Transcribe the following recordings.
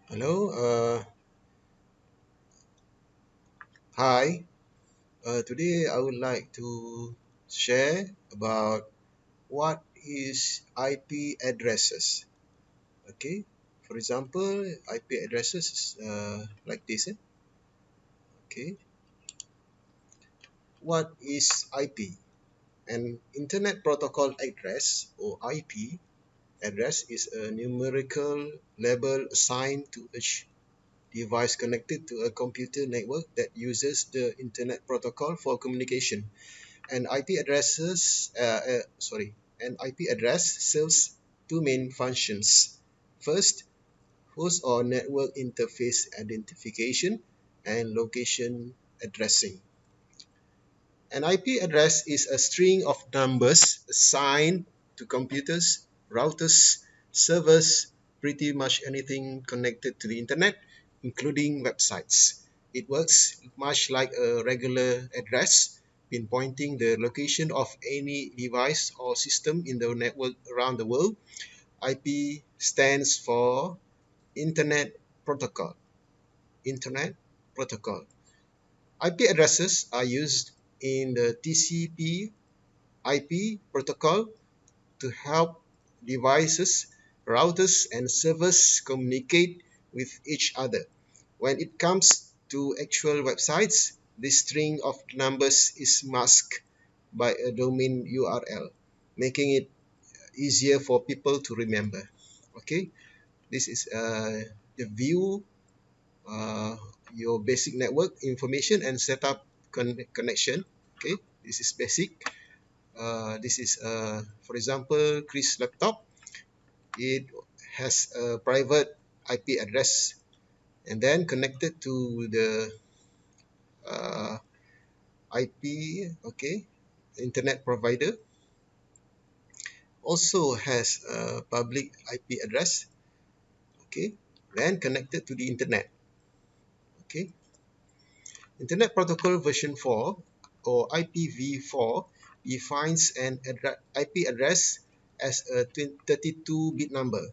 Hello, hi. Today I would like to share about what is IP addresses. Okay, for example, IP addresses is like this. Okay, what is IP? An Internet Protocol Address or IP address is a numerical label assigned to each device connected to a computer network that uses the Internet Protocol for communication. An IP addresses, sorry, an IP address serves two main functions. First, host or network interface identification and location addressing. An IP address is a string of numbers assigned to computers, routers, servers, pretty much anything connected to the internet, including websites. It works much like a regular address, pinpointing the location of any device or system in the network around the world. IP stands for Internet Protocol. Internet Protocol. IP addresses are used in the TCP/IP protocol to help devices, routers, and servers communicate with each other. When it comes to actual websites, this string of numbers is masked by a domain URL, making it easier for people to remember. Okay, this is the view uh, your basic network information and setup connection. Okay, this is basic. This is for example Chris laptop. It has a private IP address and then connected to the uh, IP, okay, internet provider. Also has a public IP address, okay, then connected to the internet. Okay, Internet Protocol version 4 or IPv4 defines an IP address as a 32-bit number.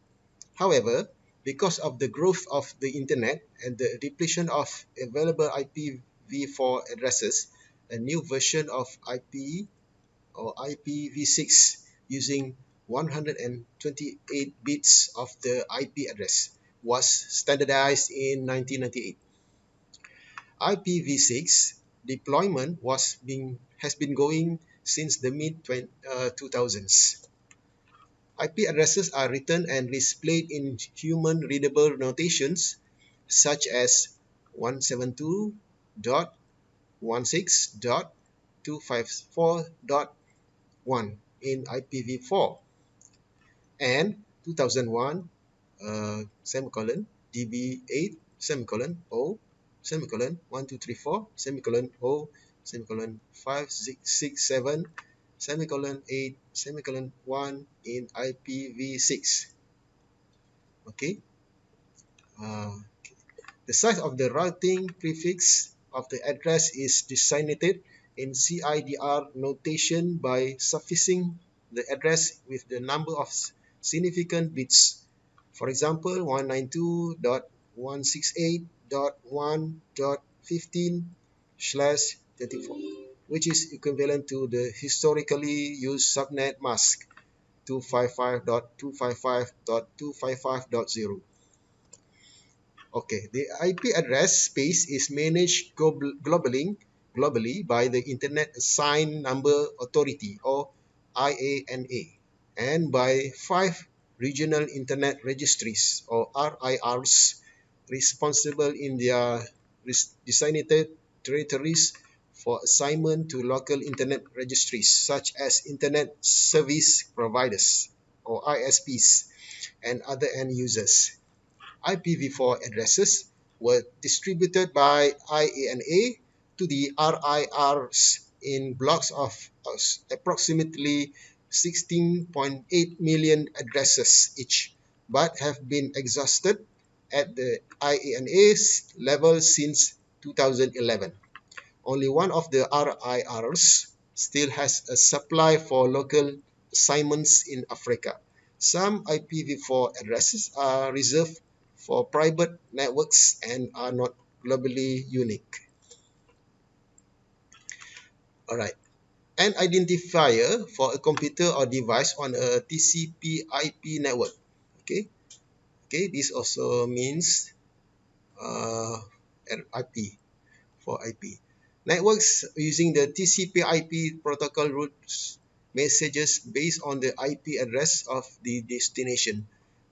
However, because of the growth of the internet and the depletion of available IPv4 addresses, a new version of IP or IPv6 using 128 bits of the IP address was standardized in 1998. IPv6 deployment has been going since the mid 2000s. IP addresses are written and displayed in human-readable notations such as 172.16.254.1 in IPv4 and 2001 semicolon DB8 semicolon O semicolon 1234 semicolon O semicolon 5667 semicolon 8 semicolon 1 in IPv6. Okay. Uh, the size of the routing prefix of the address is designated in CIDR notation by suffixing the address with the number of significant bits. For example, 192.168.1.15/24, which is equivalent to the historically used subnet mask 255.255.255.0. Okay, the IP address space is managed globally by the Internet Assigned Number Authority or IANA and by 5 regional Internet registries or RIRs responsible in their designated territories for assignment to local Internet registries such as Internet Service Providers or ISPs and other end users. IPv4 addresses were distributed by IANA to the RIRs in blocks of approximately 16.8 million addresses each, but have been exhausted at the IANA's level since 2011. only one of the RIRs still has a supply for local assignments in Africa. Some IPv4 addresses are reserved for private networks and are not globally unique. All right. An identifier for a computer or device on a TCP/IP network. Okay. Okay. This also means IP. For IP. Networks using the TCP/IP protocol routes messages based on the IP address of the destination.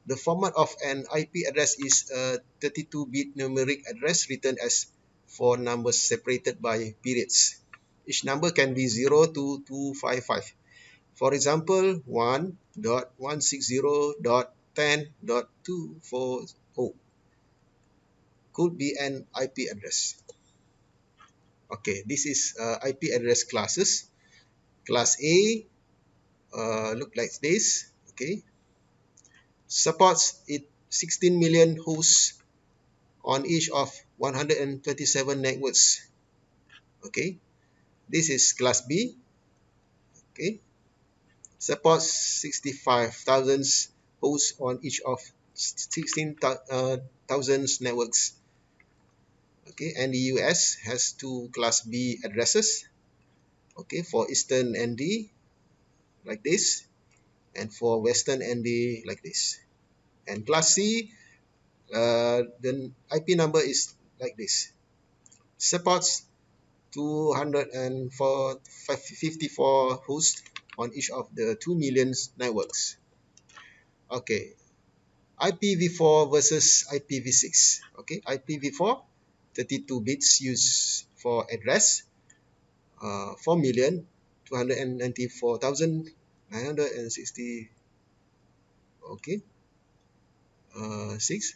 The format of an IP address is a 32-bit numeric address written as four numbers separated by periods. Each number can be 0 to 255. For example, 1.160.10.240 could be an IP address. Okay, this is IP address classes. Class A look like this. Okay, supports 16 million hosts on each of 127 networks. Okay, this is class B. Okay, supports 65,000 hosts on each of 16,000 networks. Okay, and the US has two class B addresses. Okay, for Eastern ND like this, and for Western ND like this. And class C, the IP number is like this. Supports 254 hosts on each of the 2 million networks. Okay, IPv4 versus IPv6. Okay, IPv4, 32 bits used for address, 4,294,960. Okay, 6.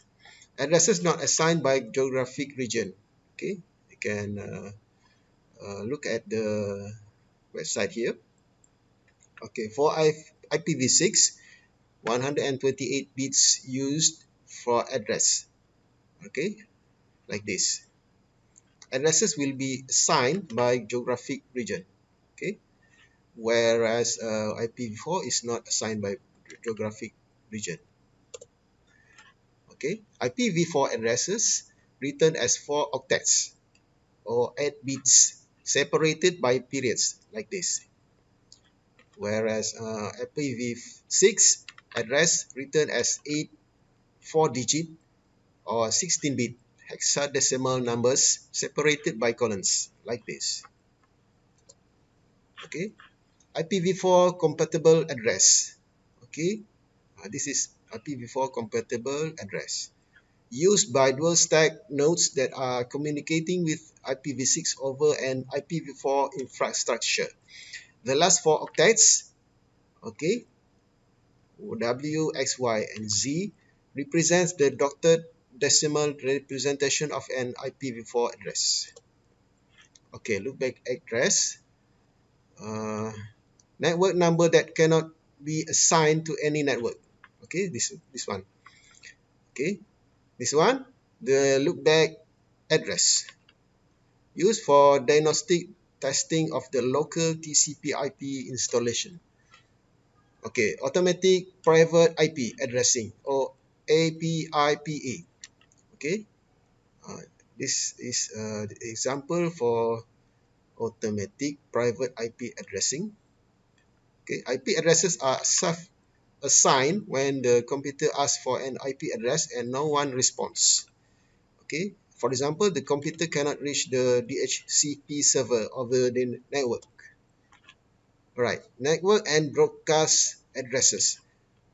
Addresses not assigned by geographic region. Okay, you can look at the website here. Okay, for IPv6, 128 bits used for address. Okay, like this. Addresses will be assigned by geographic region. Okay, whereas IPv4 is not assigned by geographic region. Okay, IPv4 addresses written as 4 octets or 8 bits separated by periods like this. Whereas IPv6 address written as 8 4-digit or 16-bit hexadecimal numbers separated by colons like this. Okay, IPv4 compatible address. Okay, this is IPv4 compatible address used by dual stack nodes that are communicating with IPv6 over an IPv4 infrastructure. The last 4 octets, okay, W, X, Y, and Z represents the dotted decimal representation of an IPv4 address. Okay, loopback address. Network number that cannot be assigned to any network. Okay, this one. Okay, this one, the loopback address used for diagnostic testing of the local TCP/IP installation. Okay, automatic private IP addressing or APIPA. Okay, this is the example for automatic private IP addressing. Okay, IP addresses are self-assigned when the computer asks for an IP address and no one responds. Okay, for example, the computer cannot reach the DHCP server over the network. Right, network and broadcast addresses.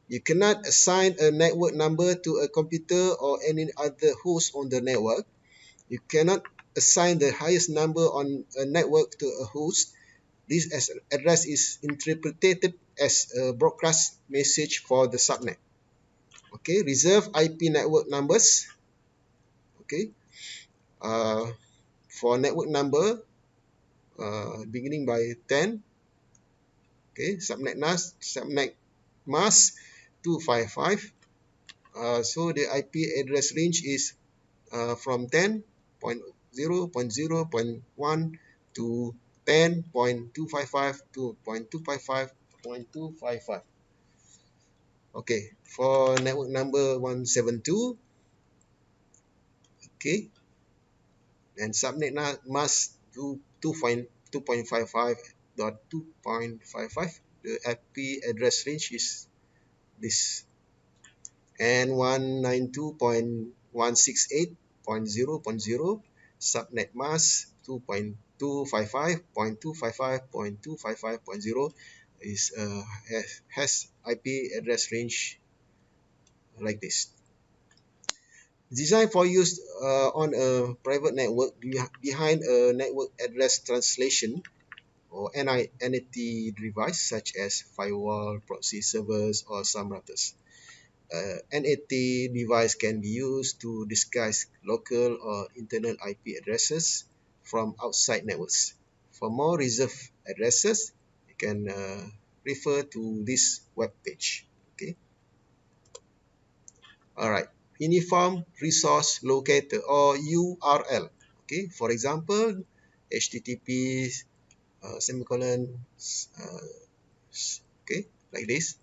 You cannot assign a network number to a computer or any other host on the network. You cannot assign the highest number on a network to a host. This address is interpreted as a broadcast message for the subnet. Okay, reserve IP network numbers. Okay, for network number beginning by 10. Okay, subnet mask 255. So the IP address range is from 10.0.0.1 to 10.255 to 0.255.255. Okay, for network number 172, okay, and subnet mask to 2.55.2.55. The IP address range is this, and 192.168.0.0 subnet mask 2.255.255.255.0 is has IP address range like this. Designed for use on a private network behind a network address translation or NAT device such as firewall, proxy servers, or some routers. NAT device can be used to disguise local or internal IP addresses from outside networks. For more reserved addresses, you can refer to this web page. Okay. All right. Uniform Resource Locator or URL. Okay. For example, HTTP semicolon okay, like this.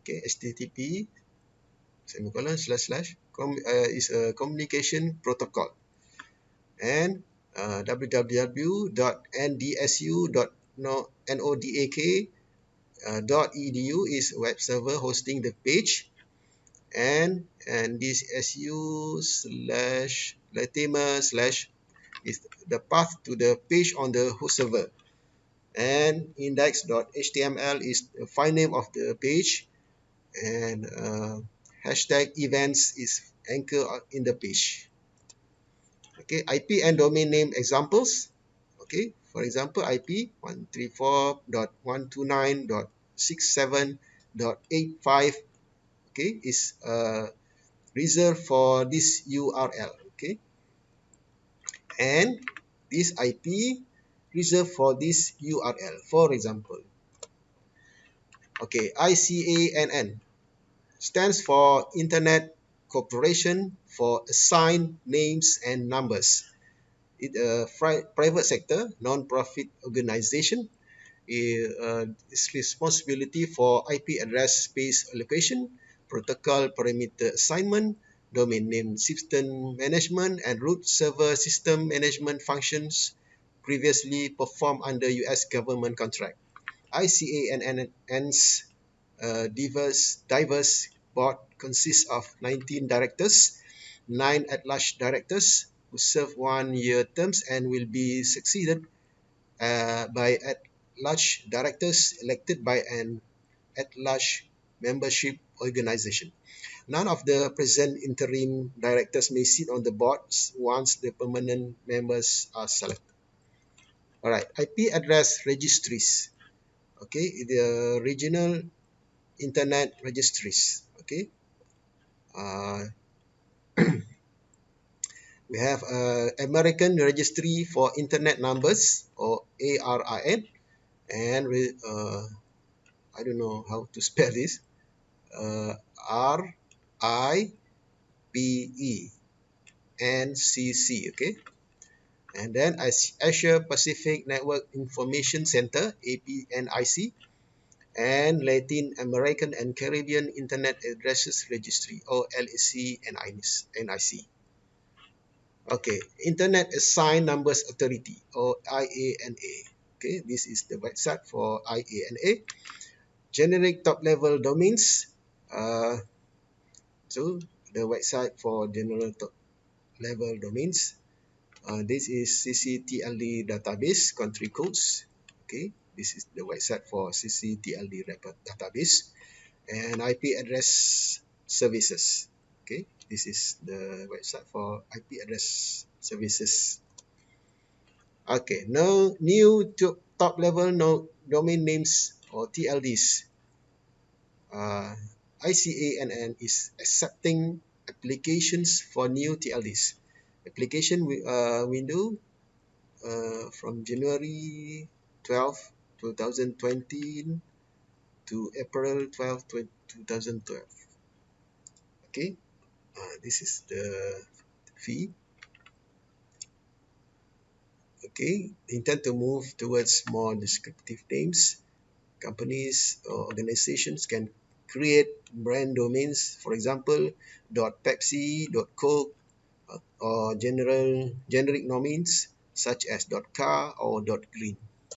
Okay, HTTP semicolon / is a communication protocol, and www.ndsu.nodak.edu is a web server hosting the page, and this su slash latimer slash is the path to the page on the host server, and index.html is the file name of the page, and hashtag events is anchor in the page. Okay, IP and domain name examples. Okay, for example, IP 134.129.67.85, okay, is reserved for this URL. Okay, and this IP reserved for this URL. For example, okay, ICANN stands for Internet Corporation for Assigned Names and Numbers. It private sector non-profit organization is responsibility for IP address space allocation, protocol parameter assignment, domain name system management, and root server system management functions previously performed under US government contract. ICANN's diverse board consists of 19 directors, 9 at-large directors who serve 1-year terms and will be succeeded by at-large directors elected by an at-large membership organization. None of the present interim directors may sit on the boards once the permanent members are selected. All right, IP address registries. Okay, the regional internet registries. Okay, uh, we have American Registry for Internet Numbers or ARIN, and I don't know how to spell this. RIPENCC. Okay, and then Asia Pacific Network Information Center APNIC, and Latin American and Caribbean Internet Addresses Registry or LAC-NIC. Okay, Internet Assigned Numbers Authority or IANA. Okay, this is the website for IANA. Generic top-level domains. So the website for general top-level domains. This is CCTLD database country codes. Okay, this is the website for CCTLD database, and IP address services. Okay, this is the website for IP address services. Okay, now new top level domain names or TLDs. ICANN is accepting applications for new TLDs. Application window from January 12, 2020 to April 12, 2012. Okay, this is the fee. Okay, intend to move towards more descriptive names. Companies or organizations can create brand domains, for example, .pepsi, .coke, or generic domains such as .car or .green.